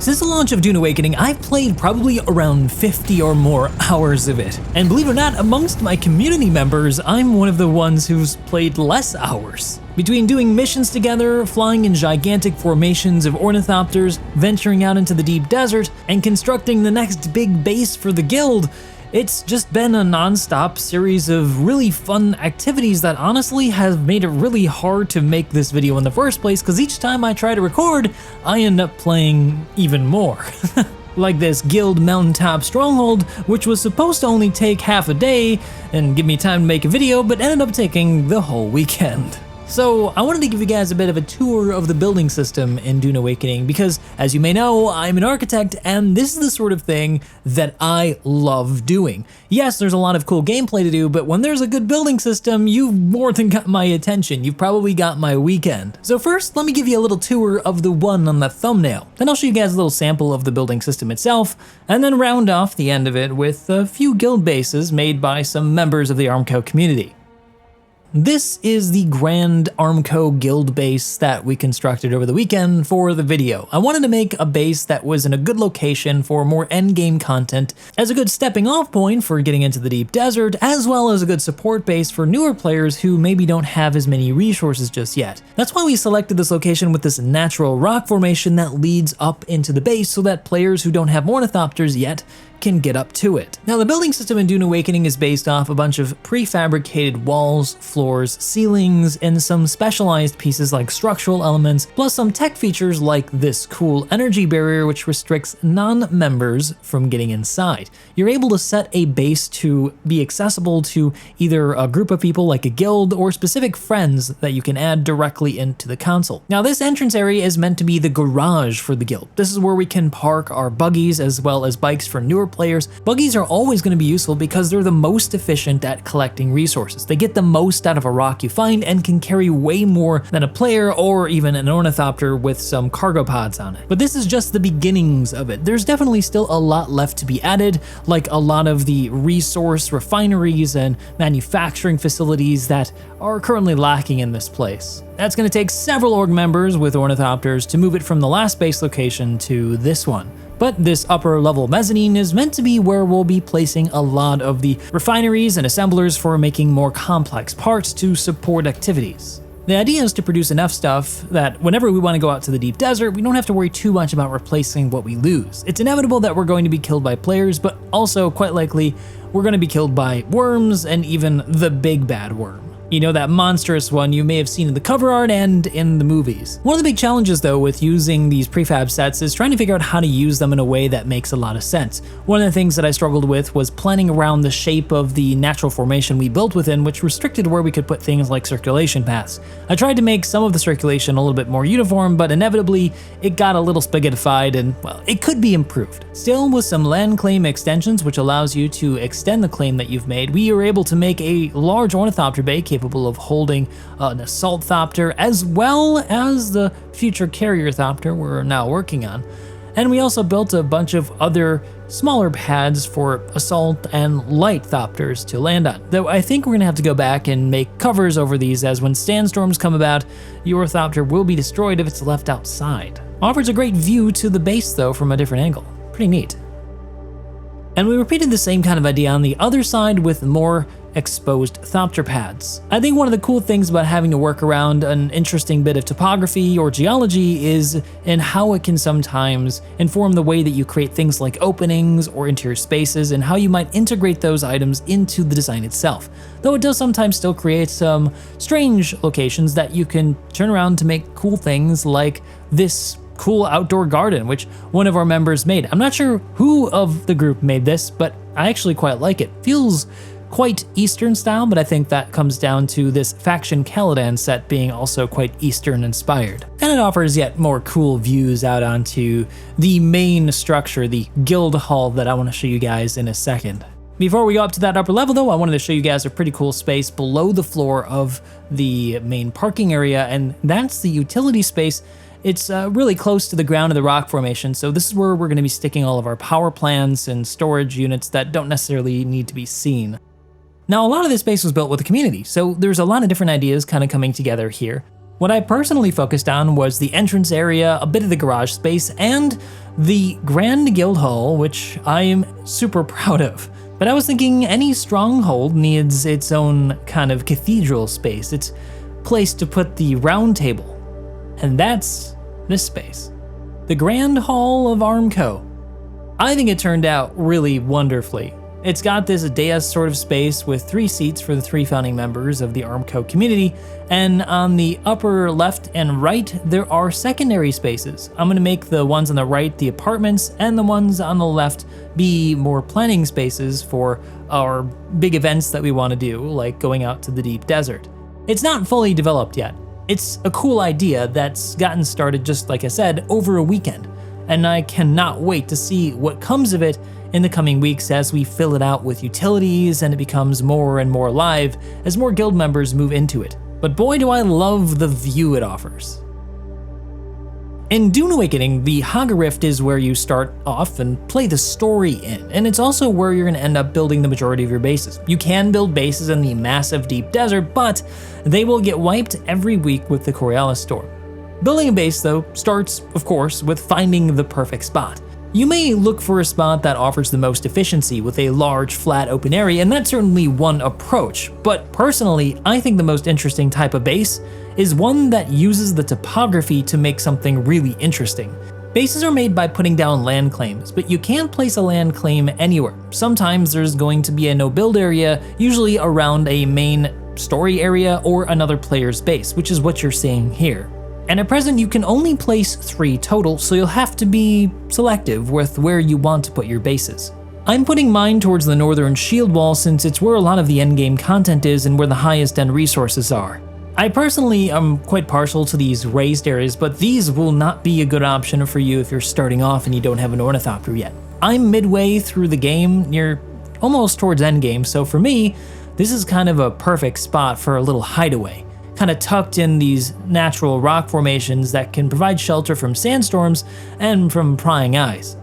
Since the launch of Dune Awakening, I've played probably around 50 or more hours of it. And believe it or not, amongst my community members, I'm one of the ones who's played less hours. Between doing missions together, flying in gigantic formations of ornithopters, venturing out into the deep desert, and constructing the next big base for the guild, it's just been a non-stop series of really fun activities that honestly have made it really hard to make this video in the first place, because each time I try to record, I end up playing even more. Like this guild mountaintop stronghold, which was supposed to only take half a day and give me time to make a video, but ended up taking the whole weekend. So I wanted to give you guys a bit of a tour of the building system in Dune Awakening because, as you may know, I'm an architect and this is the sort of thing that I love doing. Yes, there's a lot of cool gameplay to do, but when there's a good building system, you've more than got my attention. You've probably got my weekend. So first, let me give you a little tour of the one on the thumbnail. Then I'll show you guys a little sample of the building system itself, and then round off the end of it with a few guild bases made by some members of the Armco community. This is the Grand Armco guild base that we constructed over the weekend for the video. I wanted to make a base that was in a good location for more endgame content, as a good stepping off point for getting into the deep desert, as well as a good support base for newer players who maybe don't have as many resources just yet. That's why we selected this location with this natural rock formation that leads up into the base so that players who don't have ornithopters yet can get up to it. Now, the building system in Dune Awakening is based off a bunch of prefabricated walls, floors, ceilings, and some specialized pieces like structural elements, plus some tech features like this cool energy barrier which restricts non-members from getting inside. You're able to set a base to be accessible to either a group of people like a guild or specific friends that you can add directly into the console. Now, this entrance area is meant to be the garage for the guild. This is where we can park our buggies as well as bikes for newer players. Buggies are always going to be useful because they're the most efficient at collecting resources. They get the most out of a rock you find and can carry way more than a player or even an ornithopter with some cargo pods on it. But this is just the beginnings of it. There's definitely still a lot left to be added, like a lot of the resource refineries and manufacturing facilities that are currently lacking in this place. That's going to take several org members with ornithopters to move it from the last base location to this one. But this upper level mezzanine is meant to be where we'll be placing a lot of the refineries and assemblers for making more complex parts to support activities. The idea is to produce enough stuff that whenever we want to go out to the deep desert, we don't have to worry too much about replacing what we lose. It's inevitable that we're going to be killed by players, but also quite likely we're going to be killed by worms and even the big bad worm. You know, that monstrous one you may have seen in the cover art and in the movies. One of the big challenges though with using these prefab sets is trying to figure out how to use them in a way that makes a lot of sense. One of the things that I struggled with was planning around the shape of the natural formation we built within, which restricted where we could put things like circulation paths. I tried to make some of the circulation a little bit more uniform, but inevitably it got a little spaghettified and, well, it could be improved. Still, with some land claim extensions, which allows you to extend the claim that you've made, we were able to make a large ornithopter bay capable of holding an assault thopter as well as the future carrier thopter we're now working on. And we also built a bunch of other smaller pads for assault and light thopters to land on. Though I think we're gonna have to go back and make covers over these, as when sandstorms come about, your thopter will be destroyed if it's left outside. Offers a great view to the base though from a different angle. Pretty neat. And we repeated the same kind of idea on the other side with more exposed thopter pads. I think one of the cool things about having to work around an interesting bit of topography or geology is in how it can sometimes inform the way that you create things like openings or interior spaces and how you might integrate those items into the design itself. Though it does sometimes still create some strange locations that you can turn around to make cool things like this cool outdoor garden, which one of our members made. I'm not sure who of the group made this, but I actually quite like it. Feels quite Eastern style, but I think that comes down to this faction Caladan set being also quite Eastern inspired. And it offers yet more cool views out onto the main structure, the guild hall, that I want to show you guys in a second. Before we go up to that upper level though, I wanted to show you guys a pretty cool space below the floor of the main parking area, and that's the utility space. It's really close to the ground of the rock formation, so this is where we're going to be sticking all of our power plants and storage units that don't necessarily need to be seen. Now, a lot of this space was built with the community, so there's a lot of different ideas kind of coming together here. What I personally focused on was the entrance area, a bit of the garage space, and the Grand Guild Hall, which I am super proud of. But I was thinking any stronghold needs its own kind of cathedral space, its place to put the round table. And that's this space, the Grand Hall of Armco. I think it turned out really wonderfully. It's got this dais sort of space with 3 seats for the 3 founding members of the Armco community, and on the upper left and right, there are secondary spaces. I'm gonna make the ones on the right the apartments, and the ones on the left be more planning spaces for our big events that we wanna do, like going out to the deep desert. It's not fully developed yet. It's a cool idea that's gotten started, just like I said, over a weekend, and I cannot wait to see what comes of it in the coming weeks as we fill it out with utilities and it becomes more and more live as more guild members move into it. But boy, do I love the view it offers. In Dune Awakening, the Haga Rift is where you start off and play the story in, and it's also where you're going to end up building the majority of your bases. You can build bases in the massive deep desert, but they will get wiped every week with the Coriolis storm. Building a base, though, starts, of course, with finding the perfect spot. You may look for a spot that offers the most efficiency with a large, flat, open area, and that's certainly one approach. But personally, I think the most interesting type of base is one that uses the topography to make something really interesting. Bases are made by putting down land claims, but you can't place a land claim anywhere. Sometimes there's going to be a no-build area, usually around a main story area or another player's base, which is what you're seeing here. And at present, you can only place 3 total, so you'll have to be selective with where you want to put your bases. I'm putting mine towards the northern shield wall since it's where a lot of the endgame content is and where the highest end resources are. I personally am quite partial to these raised areas, but these will not be a good option for you if you're starting off and you don't have an ornithopter yet. I'm midway through the game, near almost towards endgame, so for me, this is kind of a perfect spot for a little hideaway, kind of tucked in these natural rock formations that can provide shelter from sandstorms and from prying eyes.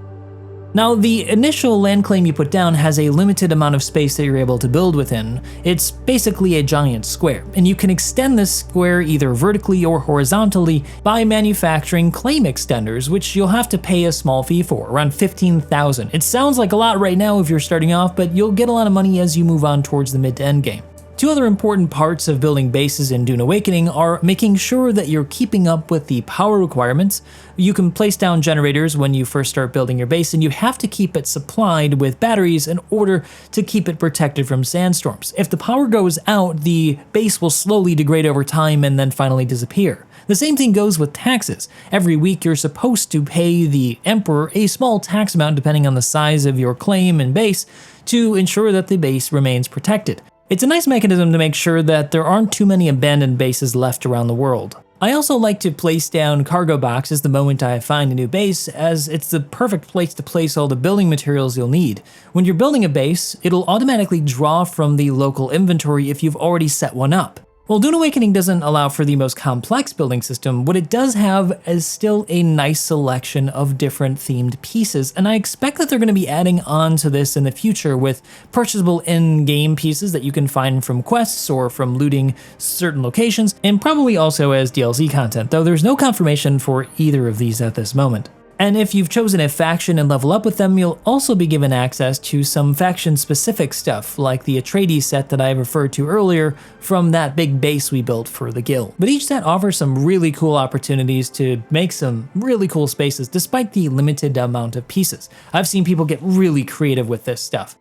Now, the initial land claim you put down has a limited amount of space that you're able to build within. It's basically a giant square, and you can extend this square either vertically or horizontally by manufacturing claim extenders, which you'll have to pay a small fee for, around 15,000. It sounds like a lot right now if you're starting off, but you'll get a lot of money as you move on towards the mid to end game. 2 other important parts of building bases in Dune Awakening are making sure that you're keeping up with the power requirements. You can place down generators when you first start building your base, and you have to keep it supplied with batteries in order to keep it protected from sandstorms. If the power goes out, the base will slowly degrade over time and then finally disappear. The same thing goes with taxes. Every week you're supposed to pay the Emperor a small tax amount depending on the size of your claim and base to ensure that the base remains protected. It's a nice mechanism to make sure that there aren't too many abandoned bases left around the world. I also like to place down cargo boxes the moment I find a new base, as it's the perfect place to place all the building materials you'll need. When you're building a base, it'll automatically draw from the local inventory if you've already set one up. While Dune Awakening doesn't allow for the most complex building system, what it does have is still a nice selection of different themed pieces, and I expect that they're going to be adding on to this in the future with purchasable in-game pieces that you can find from quests or from looting certain locations, and probably also as DLC content, though there's no confirmation for either of these at this moment. And if you've chosen a faction and level up with them, you'll also be given access to some faction-specific stuff, like the Atreides set that I referred to earlier from that big base we built for the guild. But each set offers some really cool opportunities to make some really cool spaces despite the limited amount of pieces. I've seen people get really creative with this stuff.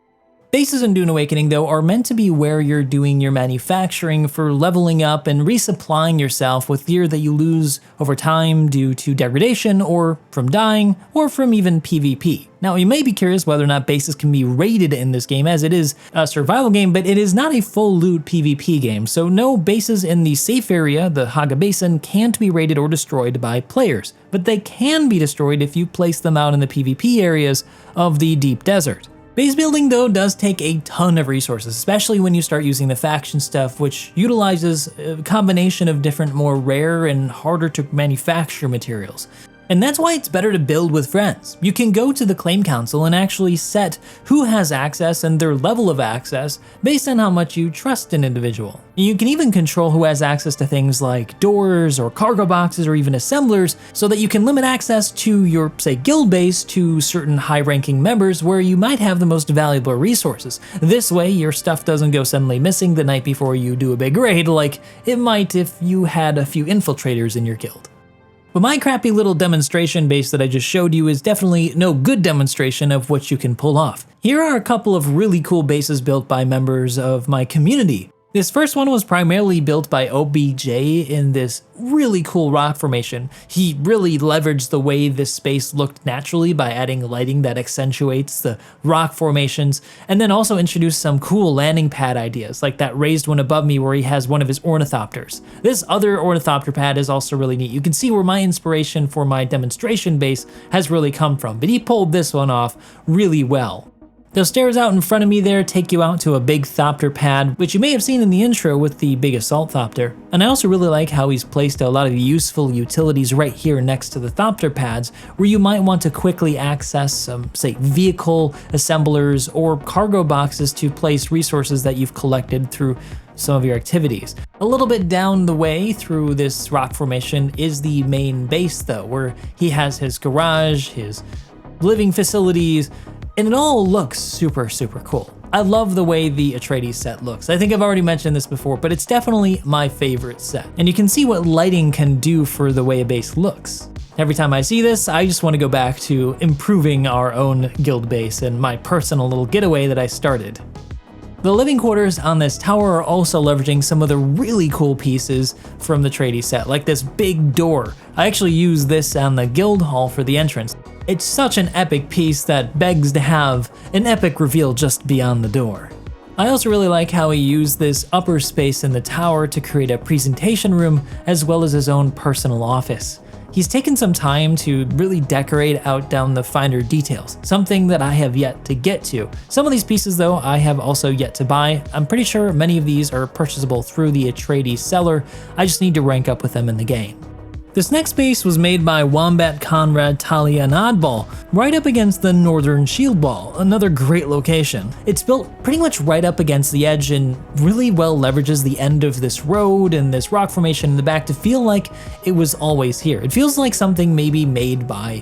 Bases in Dune Awakening, though, are meant to be where you're doing your manufacturing for leveling up and resupplying yourself with gear that you lose over time due to degradation, or from dying, or from even PvP. Now, you may be curious whether or not bases can be raided in this game, as it is a survival game, but it is not a full loot PvP game, so no bases in the safe area, the Haga Basin, can't be raided or destroyed by players, but they can be destroyed if you place them out in the PvP areas of the deep desert. Base building, though, does take a ton of resources, especially when you start using the faction stuff, which utilizes a combination of different more rare and harder to manufacture materials. And that's why it's better to build with friends. You can go to the claim council and actually set who has access and their level of access based on how much you trust an individual. You can even control who has access to things like doors or cargo boxes or even assemblers so that you can limit access to your, say, guild base to certain high-ranking members where you might have the most valuable resources. This way, your stuff doesn't go suddenly missing the night before you do a big raid like it might if you had a few infiltrators in your guild. But my crappy little demonstration base that I just showed you is definitely no good demonstration of what you can pull off. Here are a couple of really cool bases built by members of my community. This first one was primarily built by OBJ in this really cool rock formation. He really leveraged the way this space looked naturally by adding lighting that accentuates the rock formations, and then also introduced some cool landing pad ideas, like that raised one above me where he has one of his ornithopters. This other ornithopter pad is also really neat. You can see where my inspiration for my demonstration base has really come from, but he pulled this one off really well. Those stairs out in front of me there take you out to a big thopter pad, which you may have seen in the intro with the big assault thopter. And I also really like how he's placed a lot of useful utilities right here next to the thopter pads, where you might want to quickly access some, say, vehicle assemblers or cargo boxes to place resources that you've collected through some of your activities. A little bit down the way through this rock formation is the main base though, where he has his garage, his living facilities, and it all looks super, super cool. I love the way the Atreides set looks. I think I've already mentioned this before, but it's definitely my favorite set. And you can see what lighting can do for the way a base looks. Every time I see this, I just want to go back to improving our own guild base and my personal little getaway that I started. The living quarters on this tower are also leveraging some of the really cool pieces from the Atreides set, like this big door. I actually use this on the guild hall for the entrance. It's such an epic piece that begs to have an epic reveal just beyond the door. I also really like how he used this upper space in the tower to create a presentation room as well as his own personal office. He's taken some time to really decorate out down the finer details, something that I have yet to get to. Some of these pieces though I have also yet to buy. I'm pretty sure many of these are purchasable through the Atreides seller. I just need to rank up with them in the game. This next base was made by Wombat, Conrad, Talia, and Oddball, right up against the Northern Shield Wall, another great location. It's built pretty much right up against the edge and really well leverages the end of this road and this rock formation in the back to feel like it was always here. It feels like something maybe made by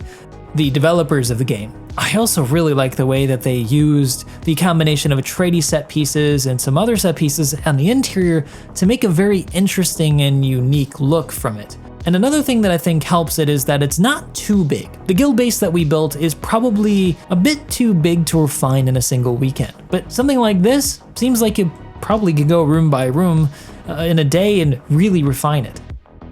the developers of the game. I also really like the way that they used the combination of Atreides set pieces and some other set pieces on the interior to make a very interesting and unique look from it. And another thing that I think helps it is that it's not too big. The guild base that we built is probably a bit too big to refine in a single weekend, but something like this seems like you probably could go room by room in a day and really refine it.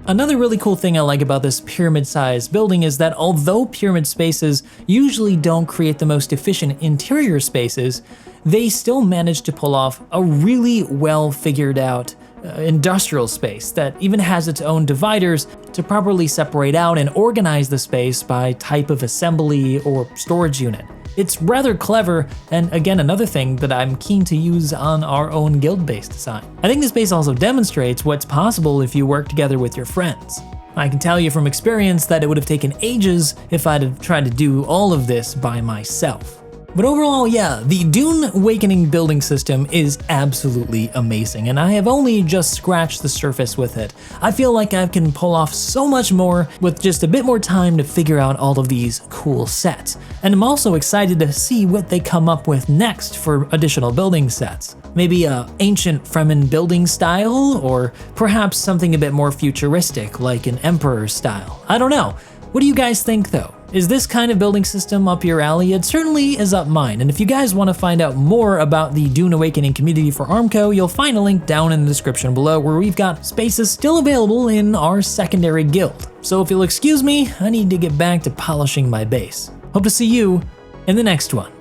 Another really cool thing I like about this pyramid-sized building is that although pyramid spaces usually don't create the most efficient interior spaces, they still manage to pull off a really well figured out industrial space that even has its own dividers to properly separate out and organize the space by type of assembly or storage unit. It's rather clever, and again, another thing that I'm keen to use on our own guild-based design. I think this base also demonstrates what's possible if you work together with your friends. I can tell you from experience that it would have taken ages if I'd have tried to do all of this by myself. But overall, yeah, the Dune Awakening building system is absolutely amazing, and I have only just scratched the surface with it. I feel like I can pull off so much more with just a bit more time to figure out all of these cool sets. And I'm also excited to see what they come up with next for additional building sets. Maybe a ancient Fremen building style, or perhaps something a bit more futuristic like an Emperor style. I don't know. What do you guys think though? Is this kind of building system up your alley? It certainly is up mine, and if you guys want to find out more about the Dune Awakening community for Armco, you'll find a link down in the description below where we've got spaces still available in our secondary guild. So if you'll excuse me, I need to get back to polishing my base. Hope to see you in the next one.